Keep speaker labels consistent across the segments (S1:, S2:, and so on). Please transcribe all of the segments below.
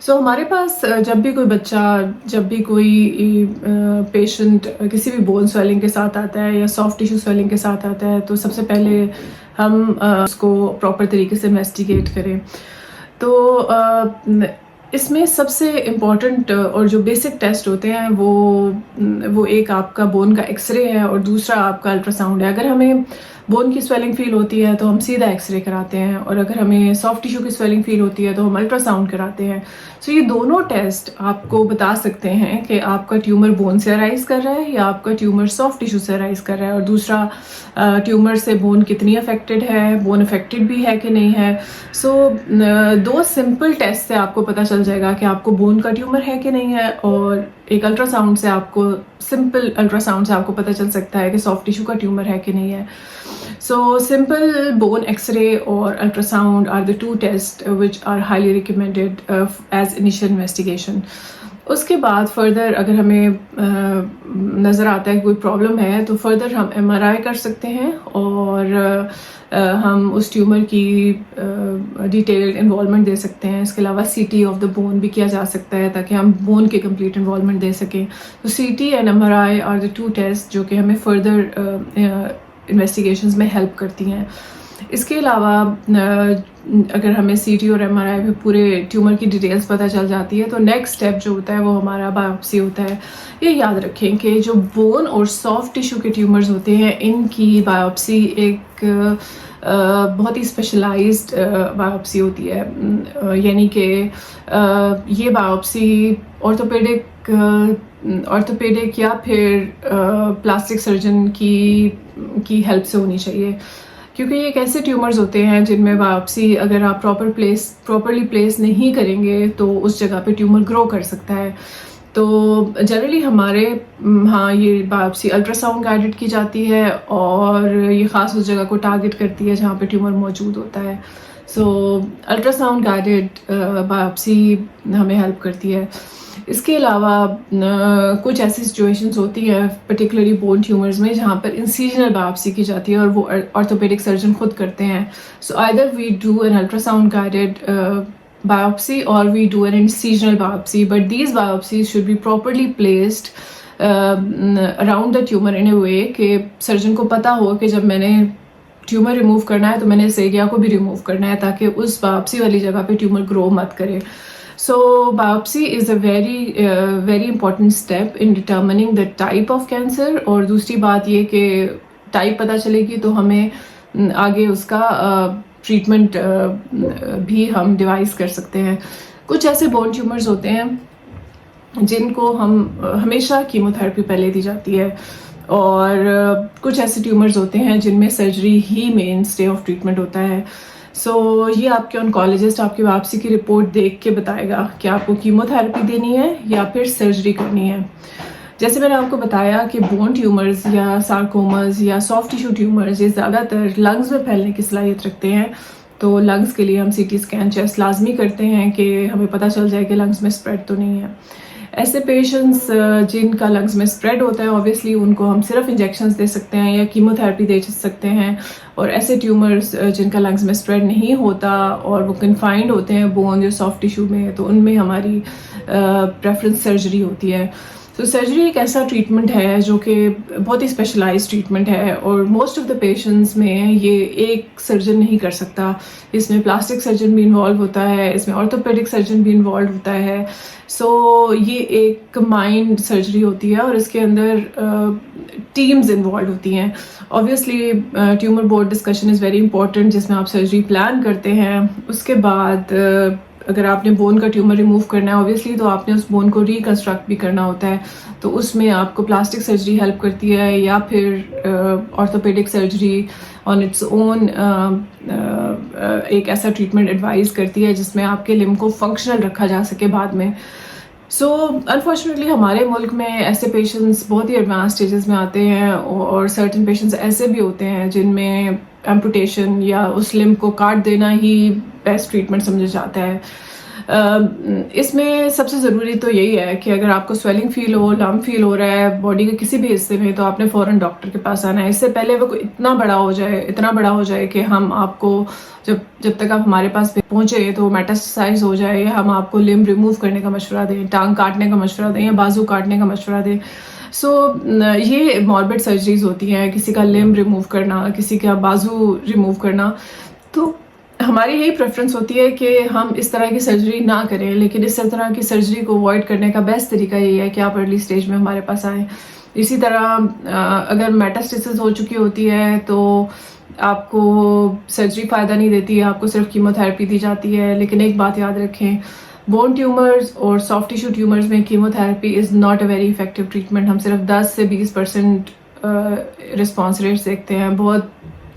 S1: سو ہمارے پاس جب بھی کوئی بچہ، جب بھی کوئی پیشنٹ کسی بھی بون سویلنگ کے ساتھ آتا ہے یا سافٹ ٹیشو سویلنگ کے ساتھ آتا ہے، تو سب سے پہلے ہم اس کو پراپر طریقے سے انویسٹیگیٹ کریں. تو اس میں سب سے امپورٹنٹ اور جو بیسک ٹیسٹ ہوتے ہیں وہ ایک آپ کا بون کا ایکس رے ہے اور دوسرا آپ کا الٹرا ساؤنڈ ہے. اگر ہمیں بون کی سویلنگ فیل ہوتی ہے تو ہم سیدھا ایکس رے کراتے ہیں، اور اگر ہمیں سافٹ ٹیشو کی سویلنگ فیل ہوتی ہے تو ہم الٹرا ساؤنڈ کراتے ہیں. سو یہ دونوں ٹیسٹ آپ کو بتا سکتے ہیں کہ آپ کا ٹیومر بون سے ارائز کر رہا ہے یا آپ کا ٹیومر سافٹ ٹیشو سے ارائز کر رہا ہے، اور دوسرا ٹیومر سے بون کتنی افیکٹڈ ہے، بون افیکٹڈ بھی ہے کہ نہیں ہے. سو 2 سمپل ٹیسٹ سے آپ کو پتہ چل جائے گا کہ آپ کو بون کا ٹیومر ہے کہ نہیں ہے، اور ایک الٹرا ساؤنڈ سے آپ کو، سمپل الٹرا ساؤنڈ سے آپ کو پتہ چل سکتا ہے کہ سافٹ ٹیشو کا ٹیومر ہے کہ نہیں ہے. So simple bone X-ray or ultrasound are the 2 tests which are highly recommended as initial investigation. اس کے بعد فردر اگر ہمیں نظر آتا ہے کہ کوئی پرابلم ہے تو فردر ہم MRI کر سکتے ہیں، اور ہم اس ٹیومر کی ڈیٹیلڈ انوالومنٹ دے سکتے ہیں. اس کے علاوہ CT آف دا بون بھی کیا جا سکتا ہے تاکہ ہم بون کی کمپلیٹ انوالومنٹ دے سکیں. تو CT and MRI are the 2 test جو کہ ہمیں فردر انویسٹیگیشنز میں ہیلپ کرتی ہیں. اس کے علاوہ اگر ہمیں CT اور MRI میں پورے ٹیومر کی ڈیٹیلز پتہ چل جاتی ہے تو نیکسٹ اسٹیپ جو ہوتا ہے وہ ہمارا بایوپسی ہوتا ہے. یہ یاد رکھیں کہ جو بون اور سافٹ ٹیشو کے ٹیومرز ہوتے ہیں ان کی بایوپسی ایک بہت ہی اسپیشلائزڈ بایوپسی ہوتی ہے. یعنی کہ یہ بایوپسی آرتھوپیڈک یا پھر پلاسٹک سرجن کی ہیلپ سے ہونی چاہیے، کیونکہ یہ ایک ایسے ٹیومرز ہوتے ہیں جن میں بایوپسی اگر آپ پراپرلی پلیس نہیں کریں گے تو اس جگہ پہ ٹیومر گرو کر سکتا ہے. تو جنرلی ہمارے ہاں یہ بایوپسی الٹرا ساؤنڈ گائیڈڈ کی جاتی ہے، اور یہ خاص اس جگہ کو ٹارگٹ کرتی ہے جہاں پہ ٹیومر موجود ہوتا ہے. سو الٹرا ساؤنڈ گائیڈڈ بایوپسی ہمیں ہیلپ کرتی ہے. اس کے علاوہ کچھ ایسی سچویشنز ہوتی ہیں پرٹیکولرلی بون ٹیومرز میں جہاں پر انسیجنل بایوپسی کی جاتی ہے اور وہ آرتھوپیڈک سرجن خود کرتے ہیں. So either we do an ultrasound ساؤنڈ گائیڈڈ biopsy or we do an incisional biopsy, but these biopsies should be properly placed around the tumor in a way کہ سرجن کو پتا ہو کہ جب میں نے ٹیومر ریموو کرنا ہے تو میں نے اس ایریا کو بھی ریموو کرنا ہے تاکہ اس biopsy والی جگہ پہ ٹیومر گرو مت کرے. So biopsy is a very important step in determining the type of cancer. اور دوسری بات یہ کہ ٹائپ پتہ چلے گی تو ہمیں آگے اس کا ٹریٹمنٹ بھی ہم ڈیوائز کر سکتے ہیں. کچھ ایسے بون ٹیومرز ہوتے ہیں جن کو ہم ہمیشہ کیموتھراپی پہلے دی جاتی ہے، اور کچھ ایسے ٹیومرز ہوتے ہیں جن میں سرجری ہی مین اسٹے آف ٹریٹمنٹ ہوتا ہے. سو یہ آپ کے آنکالوجسٹ آپ کی بایوپسی کی رپورٹ دیکھ کے بتائے گا کہ آپ کو کیموتھراپی دینی ہے یا پھر سرجری کرنی ہے. جیسے میں نے آپ کو بتایا کہ بون ٹیومرز یا سارکومز یا سافٹ ٹیشو ٹیومرز یہ زیادہ تر لنگز میں پھیلنے کی صلاحیت رکھتے ہیں. تو لنگز کے لیے ہم CT اسکین چیسٹ لازمی کرتے ہیں کہ ہمیں پتہ چل جائے کہ لنگز میں اسپریڈ تو نہیں ہے. ایسے پیشنٹس جن کا لنگز میں اسپریڈ ہوتا ہے اوبیسلی ان کو ہم صرف انجیکشنز دے سکتے ہیں یا کیموتھراپی دے سکتے ہیں. اور ایسے ٹیومرز جن کا لنگز میں اسپریڈ نہیں ہوتا اور وہ کنفائنڈ ہوتے ہیں بون یا سافٹ ٹیشو میں، تو ان میں ہماری پریفرنس سرجری ہوتی ہے. تو سرجری ایک ایسا ٹریٹمنٹ ہے جو کہ بہت ہی اسپیشلائز ٹریٹمنٹ ہے، اور موسٹ آف دا پیشنٹس میں یہ ایک سرجن نہیں کر سکتا. اس میں پلاسٹک سرجن بھی انوالو ہوتا ہے، اس میں آرتھوپیڈک سرجن بھی انوالو ہوتا ہے. سو یہ ایک کمبائنڈ سرجری ہوتی ہے اور اس کے اندر ٹیمز انوالو ہوتی ہیں. Obviously tumour board discussion is very important جس میں آپ سرجری پلان کرتے ہیں. اس کے بعد اگر آپ نے بون کا ٹیومر ریموو کرنا ہے اوبیسلی تو آپ نے اس بون کو ریکنسٹرکٹ بھی کرنا ہوتا ہے. تو اس میں آپ کو پلاسٹک سرجری ہیلپ کرتی ہے یا پھر آرتھوپیڈک سرجری آن اٹس اون ایک ایسا ٹریٹمنٹ ایڈوائز کرتی ہے جس میں آپ کے لمب کو فنکشنل رکھا جا سکے بعد میں. سو انفارچونیٹلی ہمارے ملک میں ایسے پیشنٹس بہت ہی ایڈوانس اسٹیجز میں آتے ہیں، اور سرٹن پیشنٹس ایسے بھی ہوتے ہیں جن میں ایمپوٹیشن یا اس لمب کو کاٹ دینا ہی بیسٹ ٹریٹمنٹ سمجھا جاتا ہے. اس میں سب سے ضروری تو یہی ہے کہ اگر آپ کو سویلنگ فیل ہو، لمپ فیل ہو رہا ہے باڈی کے کسی بھی حصے میں، تو آپ نے فوراً ڈاکٹر کے پاس آنا ہے. اس سے پہلے وہ اتنا بڑا ہو جائے کہ ہم آپ کو جب تک آپ ہمارے پاس پہنچے تو میٹاسٹاسائز ہو جائے، ہم آپ کو لمب ریموو کرنے کا مشورہ دیں، ٹانگ کاٹنے کا مشورہ دیں یا بازو کاٹنے کا مشورہ دیں. سو یہ ماربڈ سرجریز ہوتی ہیں، کسی کا لمب ریموو کرنا، کسی کا بازو ریموو کرنا. تو ہماری یہی پریفرنس ہوتی ہے کہ ہم اس طرح کی سرجری نہ کریں، لیکن اس طرح کی سرجری کو اوائڈ کرنے کا بیسٹ طریقہ یہ ہے کہ آپ ارلی سٹیج میں ہمارے پاس آئیں. اسی طرح اگر میٹاسٹاسس ہو چکی ہوتی ہے تو آپ کو سرجری فائدہ نہیں دیتی ہے، آپ کو صرف کیمو تھراپی دی جاتی ہے. لیکن ایک بات یاد رکھیں، بون ٹیومرز اور سافٹ ٹیشو ٹیومرز میں chemo therapy is not a very effective treatment. ہم صرف 10 سے 20% رسپانس ریٹس دیکھتے ہیں، بہت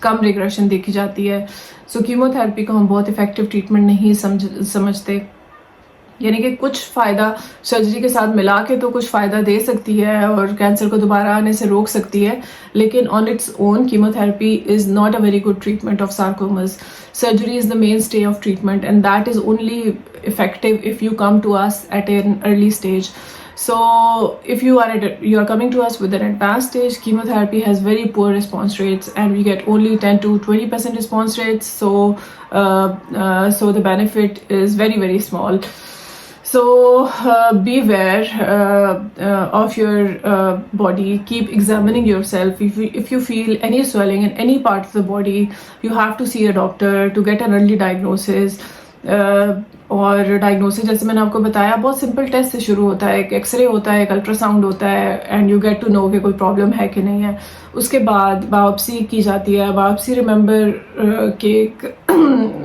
S1: کم ریگریشن دیکھی جاتی ہے. سو کیمو تھراپی کو ہم بہت افیکٹو ٹریٹمنٹ نہیں سمجھتے. یعنی کہ کچھ فائدہ سرجری کے ساتھ ملا کے تو کچھ فائدہ دے سکتی ہے اور کینسر کو دوبارہ آنے سے روک سکتی ہے، لیکن on its own chemotherapy is not a very good treatment of sarcomas. Surgery is the mainstay of treatment, and that is only effective if you come to us at an early stage. So if you are coming to us with an advanced stage, chemotherapy has very poor response rates, and we get only 10 to 20% response rates. So the benefit is very, very small. So beware of your body. Keep examining yourself. If you feel any swelling in any part of the body, you have to see a doctor to get an early diagnosis. اور diagnosis جیسے میں نے آپ کو بتایا بہت simple test سے شروع ہوتا ہے. ایک ایکس رے ہوتا ہے، ایک الٹرا ساؤنڈ ہوتا ہے، and you get to know کہ کوئی پرابلم ہے کہ نہیں ہے. اس کے بعد باپسی کی جاتی ہے. باپسی ریممبر کہ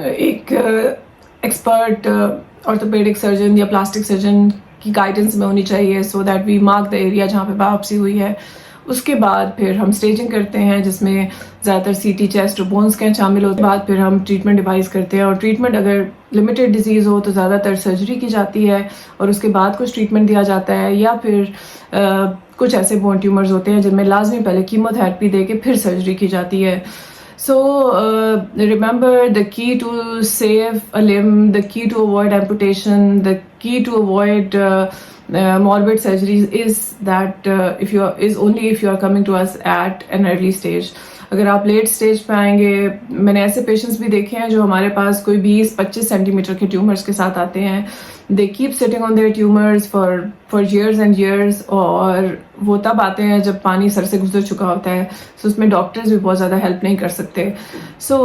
S1: ایک ایکسپرٹ آرتھوپیڈک سرجن یا پلاسٹک سرجن کی گائیڈنس میں ہونی چاہیے، so that we mark the area جہاں پہ باپسی ہوئی ہے. اس کے بعد پھر ہم اسٹیجنگ کرتے ہیں جس میں زیادہ تر سی ٹی، چیسٹ اور بون اسکین شامل ہوتے ہیں. بعد پھر ہم ٹریٹمنٹ ڈیوائز کرتے ہیں، اور ٹریٹمنٹ اگر لمیٹڈ ڈیزیز ہو تو زیادہ تر سرجری کی جاتی ہے اور اس کے بعد کچھ ٹریٹمنٹ دیا جاتا ہے، یا پھر کچھ ایسے بون ٹیومرز ہوتے ہیں جن میں لازمی پہلے کیمو تھراپی دے کے پھر سرجری کی جاتی ہے. So remember, the key to save a limb, the key to avoid amputation, the key to avoid morbid surgeries is that if you are coming to us at an early stage. اگر آپ late stage پہ آئیں گے، میں نے ایسے patients بھی دیکھے ہیں جو ہمارے پاس کوئی 20-25 سینٹی میٹر کے ٹیومرز کے ساتھ آتے ہیں. They keep sitting on their tumours for years and years, اور وہ تب آتے ہیں جب پانی سر سے گزر چکا ہوتا ہے. سو اس میں ڈاکٹرز بھی بہت زیادہ ہیلپ نہیں کر سکتے. So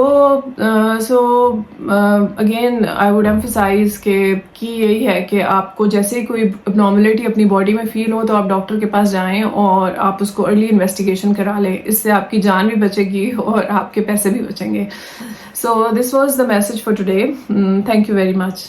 S1: again I would emphasize کہ یہی ہے کہ آپ کو جیسے کوئی ابنارملٹی اپنی باڈی میں فیل ہو تو آپ ڈاکٹر کے پاس جائیں اور آپ اس کو ارلی انویسٹیگیشن کرا لیں. اس سے آپ کی جان بھی بچے گی اور آپ کے پیسے بھی بچیں گے. So this was the message for today. Thank you very much.